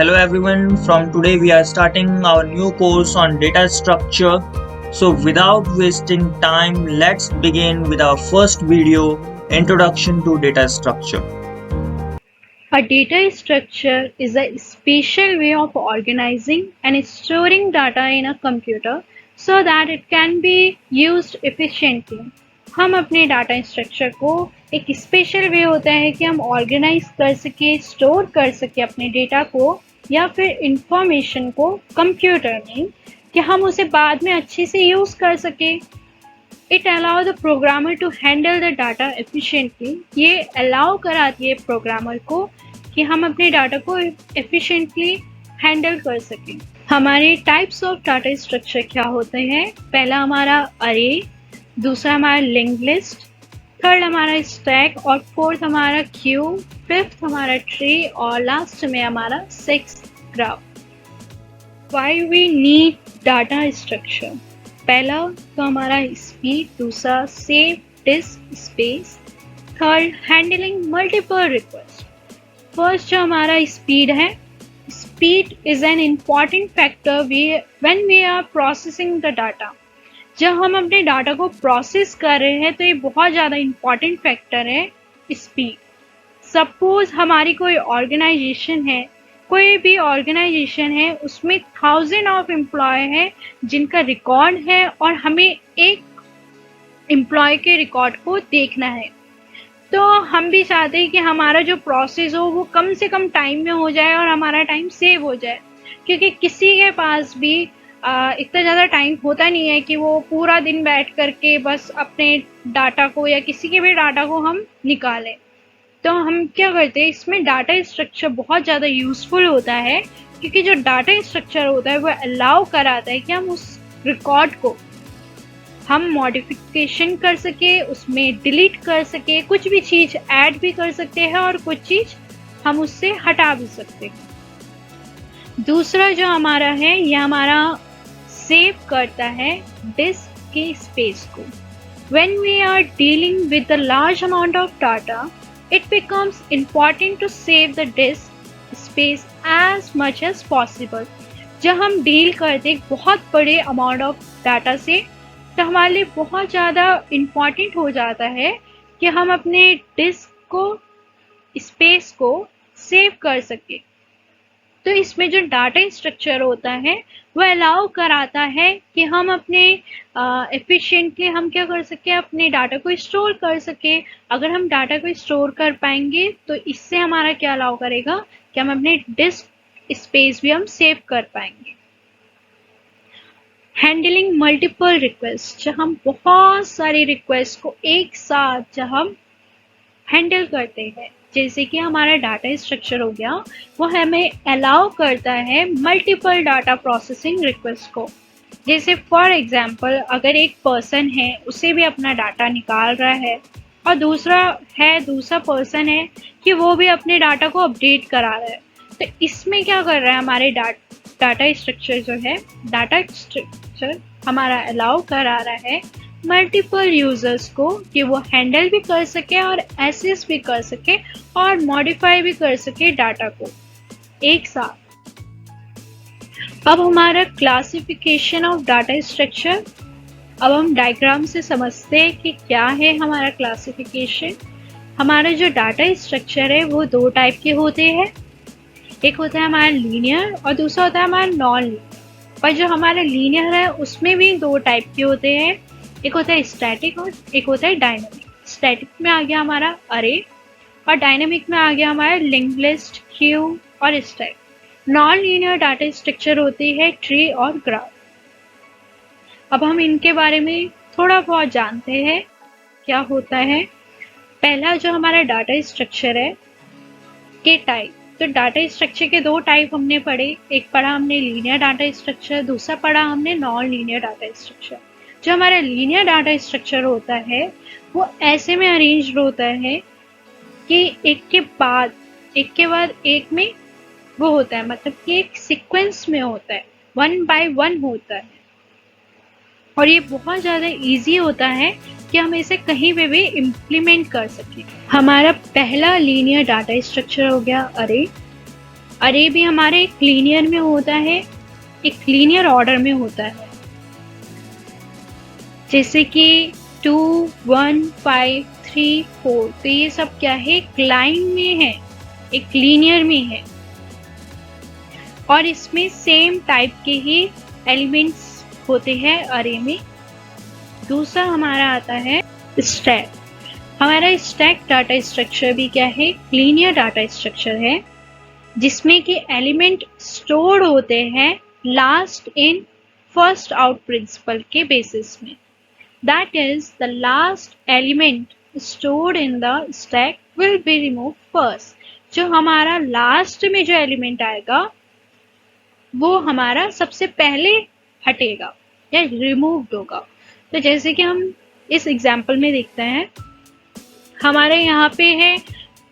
Hello everyone, from today we are starting our new course on data structure. So without wasting time, let's begin with our first video, Introduction to Data Structure. A data structure is a special way of organizing and storing data in a computer so that it can be used efficiently. हम अपने data structure को एक special वे होता है कि हम organise कर सके, स्टोर कर सके अपने डेटा को या फिर इंफॉर्मेशन को कंप्यूटर में कि हम उसे बाद में अच्छे से यूज़ कर सके. It allows the programmer to handle the data efficiently. ये allow कराती है प्रोग्रामर को कि हम अपने डाटा को efficiently हैंडल कर सकें. हमारे टाइप्स ऑफ डाटा स्ट्रक्चर क्या होते हैं? पहला हमारा अरे, दूसरा हमारा लिंक्ड लिस्ट, थर्ड हमारा स्टैक और फोर्थ हमारा क्यू, फिफ्थ हमारा ट्री और लास्ट में हमारा sixth graph. Why we need data structure? पहला तो हमारा स्पीड, दूसरा save disk space, third handling multiple request. First जो हमारा स्पीड है, speed is an important factor when we are processing the data. जब हम अपने डाटा को प्रोसेस कर रहे हैं तो ये बहुत ज़्यादा इम्पॉर्टेंट फैक्टर है स्पीड. सपोज हमारी कोई ऑर्गेनाइजेशन है, कोई भी ऑर्गेनाइजेशन है, उसमें 1000 ऑफ एम्प्लॉय है जिनका रिकॉर्ड है और हमें एक एम्प्लॉय के रिकॉर्ड को देखना है. तो हम भी चाहते हैं कि हमारा जो प्रोसेस हो वो कम से कम टाइम में हो जाए और हमारा टाइम सेव हो जाए, क्योंकि किसी के पास भी इतना ज़्यादा टाइम होता नहीं है कि वो पूरा दिन बैठ करके बस अपने डाटा को या किसी के भी डाटा को हम निकालें. तो हम क्या करते हैं, इसमें डाटा स्ट्रक्चर बहुत ज़्यादा यूज़फुल होता है, क्योंकि जो डाटा स्ट्रक्चर होता है वो अलाउ कराता है कि हम उस रिकॉर्ड को हम मॉडिफिकेशन कर सके, उसमें डिलीट कर सके, कुछ भी चीज़ ऐड भी कर सकते हैं और कुछ चीज़ हम उससे हटा भी सकते हैं. दूसरा जो हमारा है, ये हमारा सेव करता है डिस्क के स्पेस को. When we are dealing with a large amount of data, it becomes important to save the disk space as much as possible. जब हम डील करते हैं बहुत बड़े अमाउंट ऑफ डाटा से, तो हमारे लिए बहुत ज़्यादा इम्पॉर्टेंट हो जाता है कि हम अपने डिस्क को, स्पेस को सेव कर सकें. तो इसमें जो डाटा स्ट्रक्चर होता है वो अलाउ कराता है कि हम अपने एफिशिएंटली हम क्या कर सके, अपने डाटा को स्टोर कर सके. अगर हम डाटा को स्टोर कर पाएंगे तो इससे हमारा क्या अलाउ करेगा कि हम अपने डिस्क स्पेस भी हम सेव कर पाएंगे. हैंडलिंग मल्टीपल रिक्वेस्ट, जब हम बहुत सारी रिक्वेस्ट को एक साथ जब हम हैंडल करते हैं, जैसे कि हमारा डाटा स्ट्रक्चर हो गया, वो हमें अलाउ करता है मल्टीपल डाटा प्रोसेसिंग रिक्वेस्ट को. जैसे फॉर एग्जांपल, अगर एक पर्सन है, उसे भी अपना डाटा निकाल रहा है और दूसरा पर्सन है कि वो भी अपने डाटा को अपडेट करा रहा है. तो इसमें क्या कर रहा है, हमारे डाटा स्ट्रक्चर जो है, डाटा स्ट्रक्चर हमारा अलाउ करा रहा है मल्टीपल यूजर्स को कि वो हैंडल भी कर सके और एक्सेस भी कर सके और मॉडिफाई भी कर सके डाटा को एक साथ. अब हमारा क्लासिफिकेशन ऑफ डाटा स्ट्रक्चर. अब हम डायग्राम से समझते हैं कि क्या है हमारा क्लासिफिकेशन. हमारा जो डाटा स्ट्रक्चर है वो दो टाइप के होते हैं. एक होता है हमारा लीनियर और दूसरा होता है हमारा नॉन लीनियर. पर जो हमारा लीनियर है उसमें भी दो टाइप के होते हैं. एक होता है स्टैटिक और एक होता है डायनामिक. स्टैटिक में आ गया हमारा अरे और डायनामिक में आ गया हमारा लिंक्ड लिस्ट, क्यू और stack. Non linear data structure होती है ट्री और ग्राफ. अब हम इनके बारे में थोड़ा बहुत जानते हैं क्या होता है. पहला जो हमारा डाटा स्ट्रक्चर है के टाइप. तो डाटा स्ट्रक्चर के दो टाइप हमने पढ़े. एक पढ़ा हमने लीनियर डाटा स्ट्रक्चर, दूसरा पढ़ा हमने नॉन लीनियर डाटा स्ट्रक्चर. जो हमारा लीनियर डाटा स्ट्रक्चर होता है वो ऐसे में अरेंज्ड होता है कि एक के बाद एक में वो होता है, मतलब कि एक सीक्वेंस में होता है, 1 by 1 होता है. और ये बहुत ज़्यादा इजी होता है कि हम इसे कहीं पे भी इम्प्लीमेंट कर सकें. हमारा पहला लीनियर डाटा स्ट्रक्चर हो गया अरे. अरे भी हमारे एक लीनियर में होता है, एक लीनियर ऑर्डर में होता है, जैसे कि 2, 1, 5, 3, 4। तो ये सब क्या है, एक लाइन में है, एक लीनियर में है, और इसमें सेम टाइप के ही एलिमेंट्स होते हैं अरे में। दूसरा हमारा आता है स्टैक। हमारा स्टैक डाटा स्ट्रक्चर भी क्या है, लीनियर डाटा स्ट्रक्चर है, जिसमें कि एलिमेंट स्टोर्ड होते हैं last in first out principle के बेसिस में। That is the last element stored in the stack will be remove first. जो हमारा लास्ट में जो एलिमेंट आएगा वो हमारा सबसे पहले हटेगा या रिमूव्ड होगा। तो जैसे कि हम इस एग्जाम्पल में देखते हैं, हमारे यहाँ पे है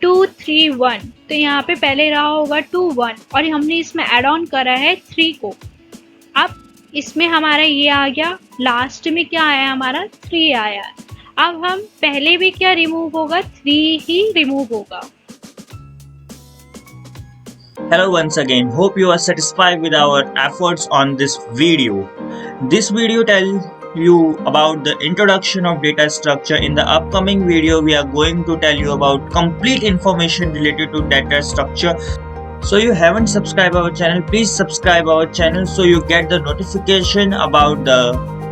2, 3, 1। तो यहाँ पे पहले रहा होगा 2, 1 और हमने इसमें एड ऑन करा है 3 को। अब इसमें हमारा ये आ गया, लास्ट में क्या आया, हमारा 3 आया। अब हम पहले भी क्या रिमूव होगा, 3 ही रिमूव होगा। Hello once again, hope you are satisfied with our efforts on this video. This video tells you about the introduction of data structure. In the upcoming video, we are going to tell you about complete information related to data structure. So you haven't subscribed our channel, please subscribe our channel so you get the notification about the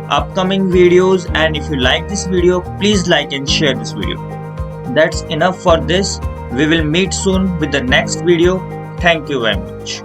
upcoming videos. And if you like this video, please like and share this video. That's enough for this. We will meet soon with the next video. Thank you very much.